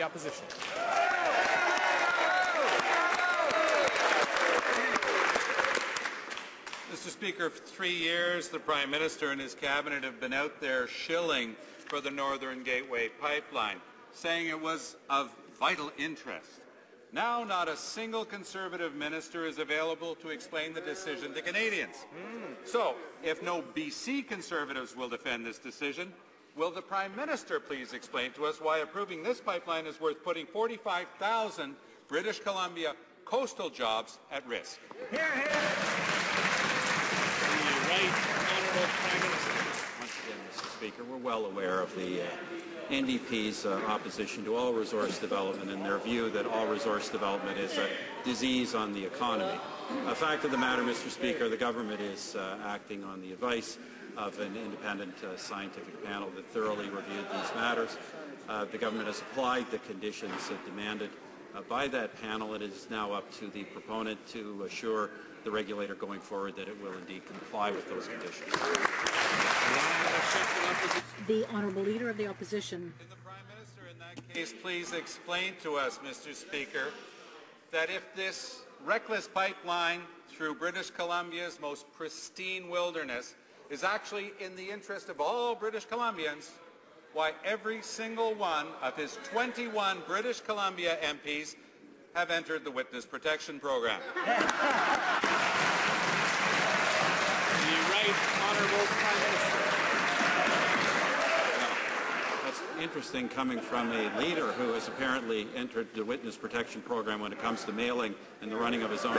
the Opposition. Mr. Speaker, for 3 years, the Prime Minister and his Cabinet have been out there shilling for the Northern Gateway pipeline, saying it was of vital interest. Now, not a single Conservative minister is available to explain the decision to Canadians. So, if no BC Conservatives will defend this decision, will the Prime Minister please explain to us why approving this pipeline is worth putting 45,000 British Columbia coastal jobs at risk? Hear, hear. Right, Honourable Prime Minister. Once again, Mr. Speaker, we're well aware of the NDP's opposition to all resource development and their view that all resource development is a disease on the economy. A fact of the matter, Mr. Speaker, the government is acting on the advice of an independent scientific panel that thoroughly reviewed these matters. The government has applied the conditions demanded by that panel. It is now up to the proponent to assure the regulator going forward that it will indeed comply with those conditions. The Honourable Leader of the Opposition. Can the Prime Minister in that case please explain to us, Mr. Speaker, that if this reckless pipeline through British Columbia's most pristine wilderness is actually in the interest of all British Columbians, why every single one of his 21 British Columbia MPs have entered the Witness Protection Program? The Right Honourable Prime Minister. That's interesting coming from a leader who has apparently entered the Witness Protection Program when it comes to mailing and the running of his own.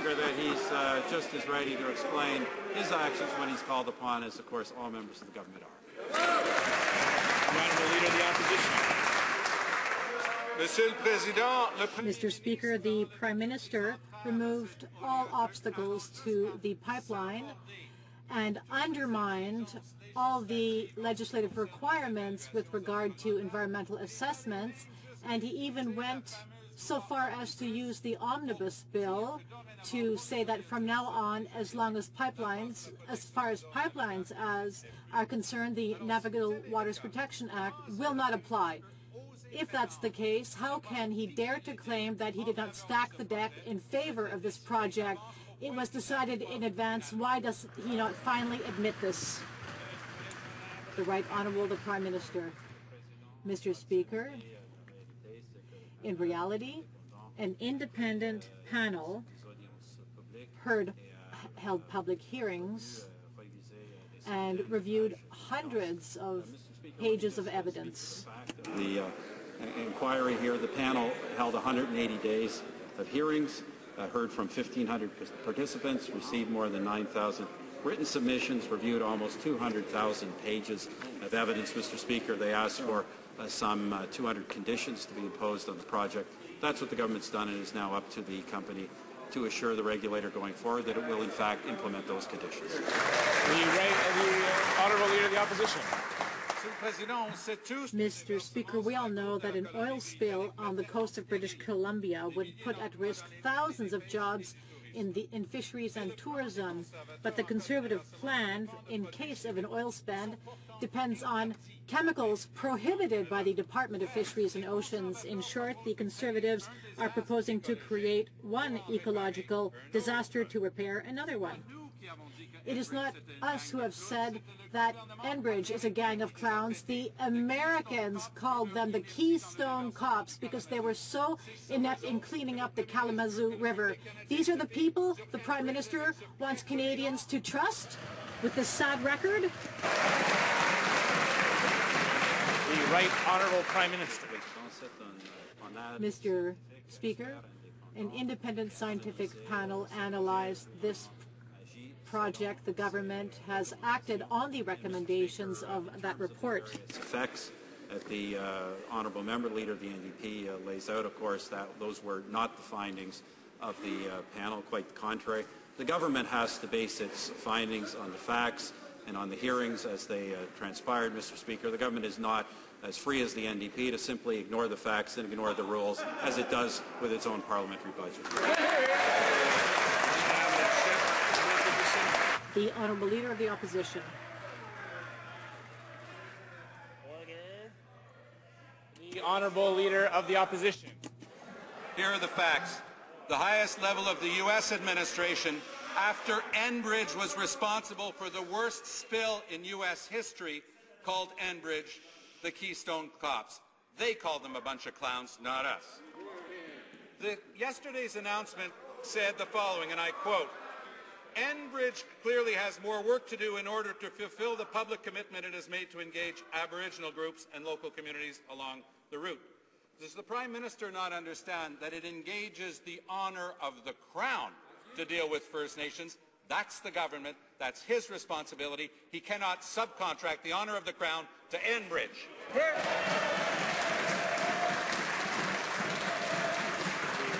That he's just as ready to explain his actions when he's called upon as, of course, all members of the government are. Honourable Leader of the Opposition. Mr. Speaker, the Prime Minister removed all obstacles to the pipeline and undermined all the legislative requirements with regard to environmental assessments, and he even went so far as to use the omnibus bill to say that from now on, as far as pipelines are concerned, the Navigable Waters Protection Act will not apply. If that's the case, how can he dare to claim that he did not stack the deck in favor of this project? It was decided in advance. Why does he not finally admit this? The Right Honourable the Prime Minister. Mr. Speaker, in reality, an independent panel held public hearings and reviewed hundreds of pages of evidence. The inquiry here, the panel held 180 days of hearings, heard from 1,500 participants, received more than 9,000 written submissions, reviewed almost 200,000 pages of evidence. Mr. Speaker, they asked for some 200 conditions to be imposed on the project. That's what the government's done, and it is now up to the company to assure the regulator going forward that it will, in fact, implement those conditions. The Honourable Leader of the Opposition. Mr. Speaker, we all know that an oil spill on the coast of British Columbia would put at risk thousands of jobs in fisheries and tourism, but the Conservative plan, in case of an oil spill, depends on chemicals prohibited by the Department of Fisheries and Oceans. In short, the Conservatives are proposing to create one ecological disaster to repair another one. It is not us who have said that Enbridge is a gang of clowns. The Americans called them the Keystone Cops because they were so inept in cleaning up the Kalamazoo River. These are the people the Prime Minister wants Canadians to trust with this sad record. The Right Honourable Prime Minister. Mr. Speaker, an independent scientific panel analyzed this project. The government has acted on the recommendations of that report. Its effects, the Honourable Member Leader of the NDP lays out, of course, that those were not the findings of the panel, quite the contrary. The government has to base its findings on the facts and on the hearings as they transpired, Mr. Speaker. The government is not as free as the NDP to simply ignore the facts and ignore the rules, as it does with its own parliamentary budget. The Honourable Leader of the Opposition. Order. The Honourable Leader of the Opposition. Here are the facts. The highest level of the U.S. administration, after Enbridge was responsible for the worst spill in U.S. history, called Enbridge the Keystone Cops. They called them a bunch of clowns, not us. Yesterday's announcement said the following, and I quote, Enbridge clearly has more work to do in order to fulfill the public commitment it has made to engage Aboriginal groups and local communities along the route. Does the Prime Minister not understand that it engages the honour of the Crown to deal with First Nations? That's the government. That's his responsibility. He cannot subcontract the honour of the Crown to Enbridge. The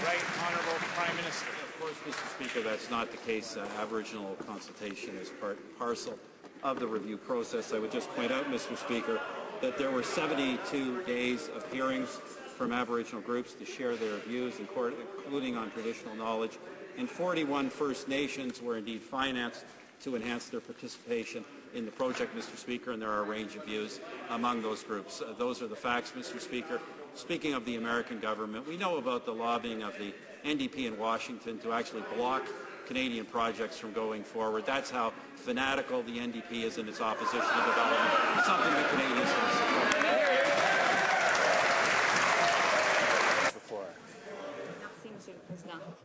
Right Honourable Prime Minister. Of course, Mr. Speaker, that's not the case. Aboriginal consultation is part and parcel of the review process. I would just point out, Mr. Speaker, that there were 72 days of hearings from Aboriginal groups to share their views, including on traditional knowledge, and 41 First Nations were indeed financed to enhance their participation in the project, Mr. Speaker, and there are a range of views among those groups. Those are the facts, Mr. Speaker. Speaking of the American government, we know about the lobbying of the NDP in Washington to actually block Canadian projects from going forward. That's how fanatical the NDP is in its opposition to development. It's something that Canadians can support.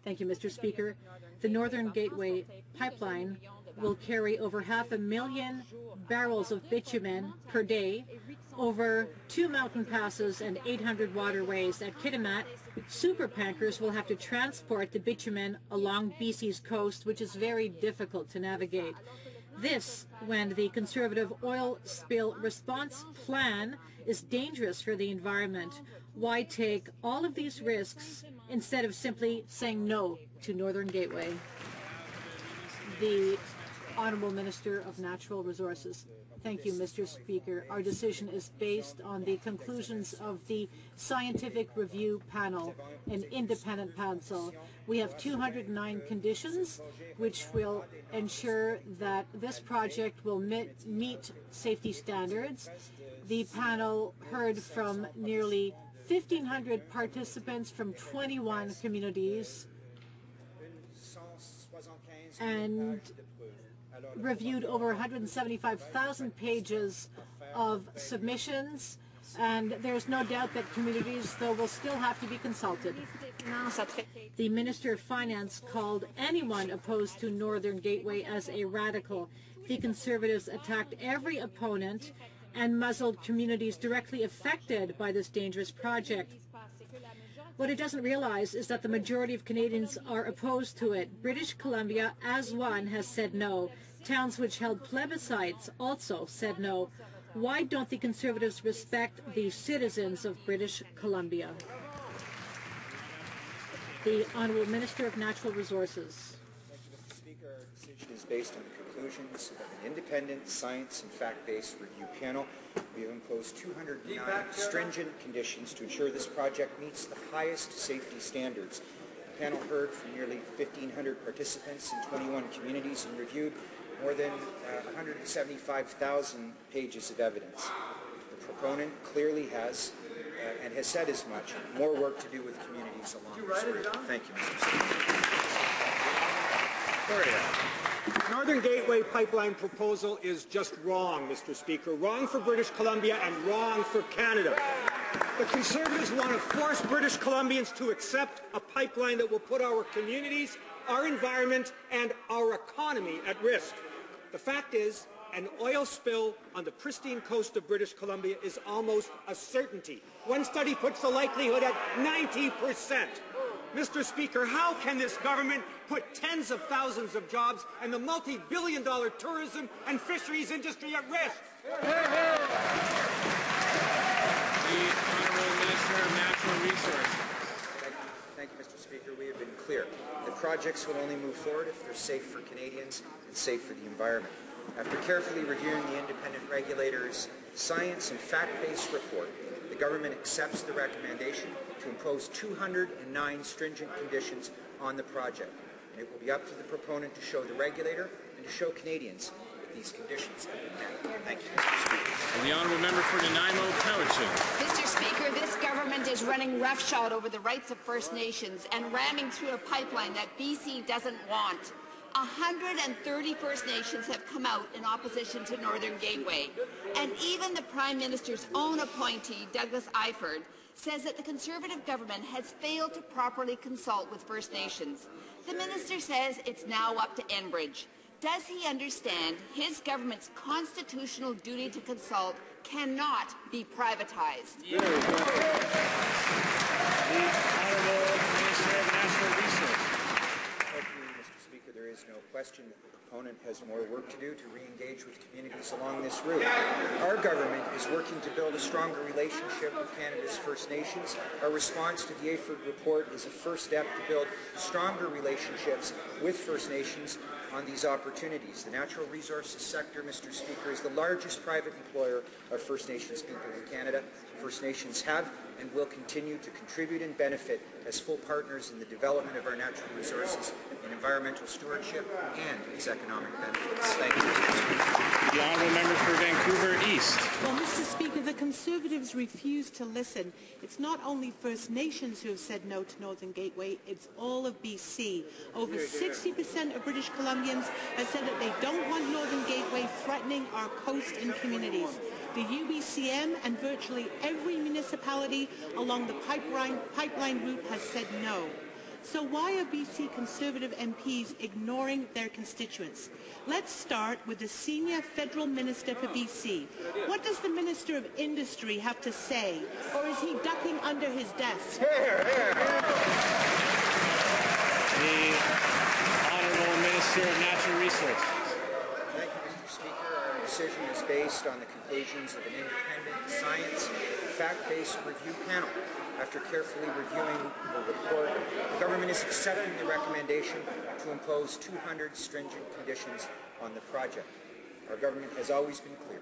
Thank you, Mr. Speaker. The Northern Gateway pipeline will carry over 500,000 barrels of bitumen per day over 2 mountain passes and 800 waterways. At Kitimat, super tankers will have to transport the bitumen along BC's coast, which is very difficult to navigate. This, when the Conservative oil spill response plan is dangerous for the environment. Why take all of these risks instead of simply saying no to Northern Gateway? The Honourable Minister of Natural Resources. Thank you, Mr. Speaker. Our decision is based on the conclusions of the Scientific Review Panel, an independent panel. We have 209 conditions which will ensure that this project will meet safety standards. The panel heard from nearly 1,500 participants from 21 communities and reviewed over 175,000 pages of submissions, and there's no doubt that communities, though, will still have to be consulted. The Minister of Finance called anyone opposed to Northern Gateway as a radical. The Conservatives attacked every opponent and muzzled communities directly affected by this dangerous project. What it doesn't realize is that the majority of Canadians are opposed to it. British Columbia, as one, has said no. Towns which held plebiscites also said no. Why don't the Conservatives respect the citizens of British Columbia? The Honourable Minister of Natural Resources. Mr. Speaker, our decision is based on the conclusions of an independent, science and fact-based review panel. We have imposed 209 stringent conditions to ensure this project meets the highest safety standards. The panel heard from nearly 1,500 participants in 21 communities and reviewed more than 175,000 pages of evidence. The proponent clearly has, and has said as much, more work to do with communities along this route. Thank you, Mr. Speaker. Northern Gateway pipeline proposal is just wrong, Mr. Speaker. Wrong for British Columbia and wrong for Canada. The Conservatives want to force British Columbians to accept a pipeline that will put our communities, our environment, and our economy at risk. The fact is, an oil spill on the pristine coast of British Columbia is almost a certainty. One study puts the likelihood at 90%. Mr. Speaker, how can this government put tens of thousands of jobs and the multi-billion-dollar tourism and fisheries industry at risk? The Honourable Minister of Natural Resources. Thank you, Mr. Speaker. We have been clear. The projects will only move forward if they're safe for Canadians and safe for the environment. After carefully reviewing the independent regulators science and fact-based report, the government accepts the recommendation to impose 209 stringent conditions on the project. And it will be up to the proponent to show the regulator and to show Canadians that these conditions have been met. Thank you, Mr. Speaker. And the honourable member for Nanaimo Cowichan. Mr. Speaker, this government is running roughshod over the rights of First Nations and ramming through a pipeline that BC doesn't want. 130 First Nations have come out in opposition to Northern Gateway. And even the Prime Minister's own appointee, Douglas Eiford, says that the Conservative government has failed to properly consult with First Nations. The minister says it's now up to Enbridge. Does he understand his government's constitutional duty to consult cannot be privatized? The honourable Minister of Natural Resources. Thank you, Mr. Speaker. There is no question that the proponent has more work to do to re-engage with communities along this route. Our government is working to build a stronger relationship with Canada's First Nations. Our response to the Eiford report is a first step to build stronger relationships with First Nations on these opportunities. The natural resources sector, Mr. Speaker, is the largest private employer of First Nations people in Canada. First Nations have and will continue to contribute and benefit as full partners in the development of our natural resources and environmental stewardship and its economic benefits. Thank you, Mr. Speaker. The honourable member for Vancouver East. Well, Mr. Speaker, the Conservatives refuse to listen. It's not only First Nations who have said no to Northern Gateway, it's all of BC. Over 60% of British Columbians have said that they don't want Northern Gateway threatening our coast and communities. The UBCM and virtually every municipality along the pipeline route has said no. So why are BC Conservative MPs ignoring their constituents? Let's start with the senior federal minister for BC. What does the Minister of Industry have to say? Or is he ducking under his desk? The honourable Minister of Natural Resources. Thank you, Mr. Speaker. Our decision is based on the conclusions of an independent, science, fact-based review panel. After carefully reviewing the report, the government is accepting the recommendation to impose 200 stringent conditions on the project. Our government has always been clear.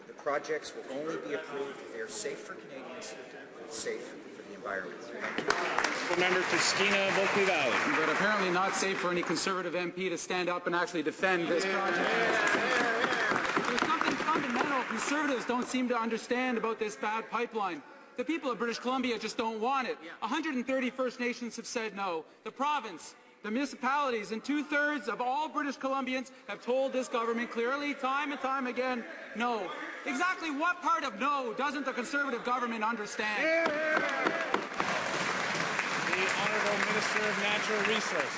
The projects will only be approved if they are safe for Canadians and safe for the environment. Thank you. Member for Skeena, Bulkley Valley. But apparently not safe for any Conservative MP to stand up and actually defend this project. There's something fundamental Conservatives don't seem to understand about this bad pipeline. The people of British Columbia just don't want it. 130 First Nations have said no. The province, the municipalities, and 2/3 of all British Columbians have told this government clearly, time and time again, no. Exactly what part of no doesn't the Conservative government understand? The honourable Minister of Natural Resources.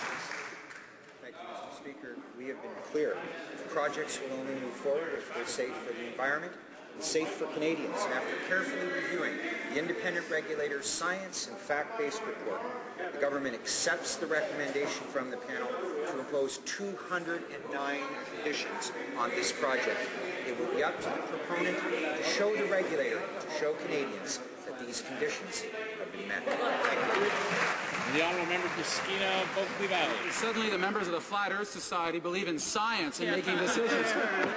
Thank you, Mr. Speaker. We have been clear. The projects will only move forward if they're safe for the environment and safe for Canadians. And after carefully reviewing the independent regulator's science and fact-based report, the government accepts the recommendation from the panel to impose 209 conditions on this project. It will be up to the proponent to show the regulator, to show Canadians that these conditions have been met. Thank you. The honourable member for Skeena, Bulkley Valley. Suddenly the members of the Flat Earth Society believe in science and making decisions.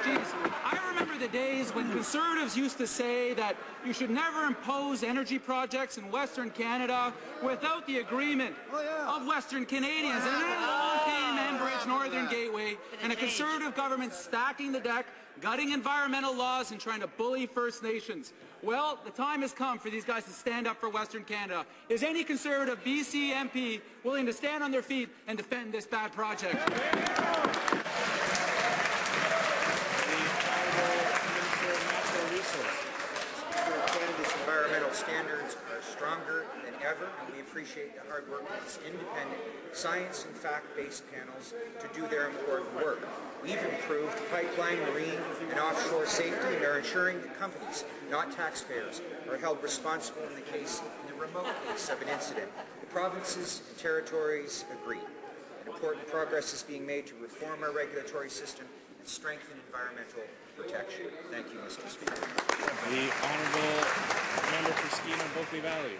Jeez, I remember the days when Conservatives used to say that you should never impose energy projects in Western Canada without the agreement of Western Canadians. And then along came Enbridge Northern Gateway and a Conservative government stacking the deck, gutting environmental laws and trying to bully First Nations. Well, the time has come for these guys to stand up for Western Canada. Is any Conservative BC MP willing to stand on their feet and defend this bad project? The honourable Minister of Natural Resources. Canada's environmental standards are stronger than ever, and we appreciate the hard work of these independent, science and fact-based panels to do their important work. We've improved pipeline, marine, and offshore safety and are ensuring that companies, not taxpayers, are held responsible in the remote case of an incident. The provinces and territories agree. And important progress is being made to reform our regulatory system and strengthen environmental protection. Thank you, Mr. Speaker. The honourable member for Skeena, Bulkley Valley.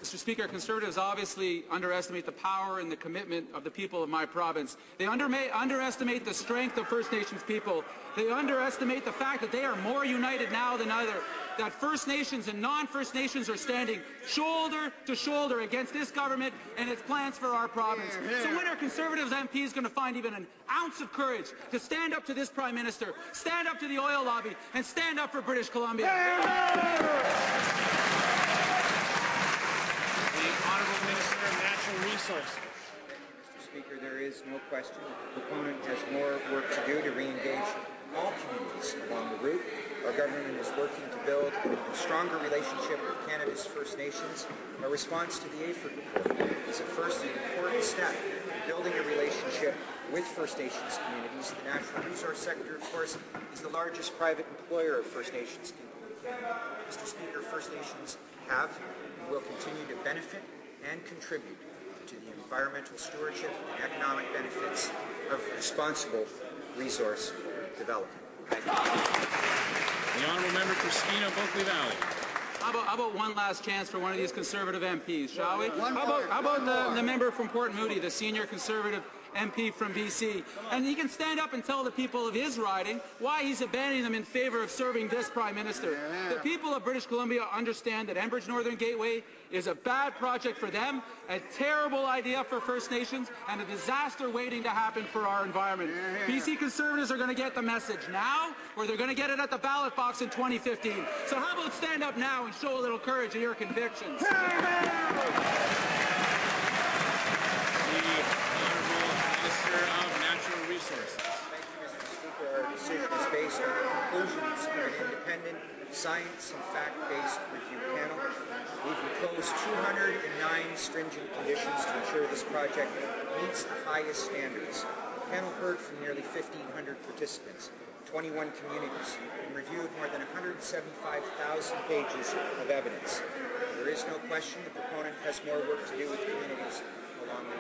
Mr. Speaker, Conservatives obviously underestimate the power and the commitment of the people of my province. They underestimate the strength of First Nations people. They underestimate the fact that they are more united now than ever, that First Nations and non-First Nations are standing shoulder to shoulder against this government and its plans for our province. So when are Conservatives MPs going to find even an ounce of courage to stand up to this Prime Minister, stand up to the oil lobby, and stand up for British Columbia? The Honourable Minister of Natural Resources. Mr. Speaker, there is no question the proponent has more work to do to re-engage all communities along the route. Our government is working to build a stronger relationship with Canada's First Nations. Our response to the AFERT report is a first and important step in building a relationship with First Nations communities. The natural resource sector, of course, is the largest private employer of First Nations people in Canada. Mr. Speaker, First Nations have and will continue to benefit and contribute to the environmental stewardship and economic benefits of responsible resource development. Thank you. The Honourable Member for Skeena-Bulkley Valley. How about one last chance for one of these Conservative MPs, shall we? How about the member from Port Moody, the senior Conservative MP from BC, and he can stand up and tell the people of his riding why he's abandoning them in favor of serving this Prime Minister. The people of British Columbia understand that Enbridge Northern Gateway is a bad project for them, a terrible idea for First Nations, and a disaster waiting to happen for our environment. BC Conservatives are going to get the message now, or they're going to get it at the ballot box in 2015. So how about stand up now and show a little courage in your convictions? Minister of Natural Resources. Thank you, Mr. Speaker. Our decision is based on the conclusions of an independent, science and fact-based review panel. We've imposed 209 stringent conditions to ensure this project meets the highest standards. The panel heard from nearly 1,500 participants, 21 communities, and reviewed more than 175,000 pages of evidence. There is no question the proponent has more work to do with communities along the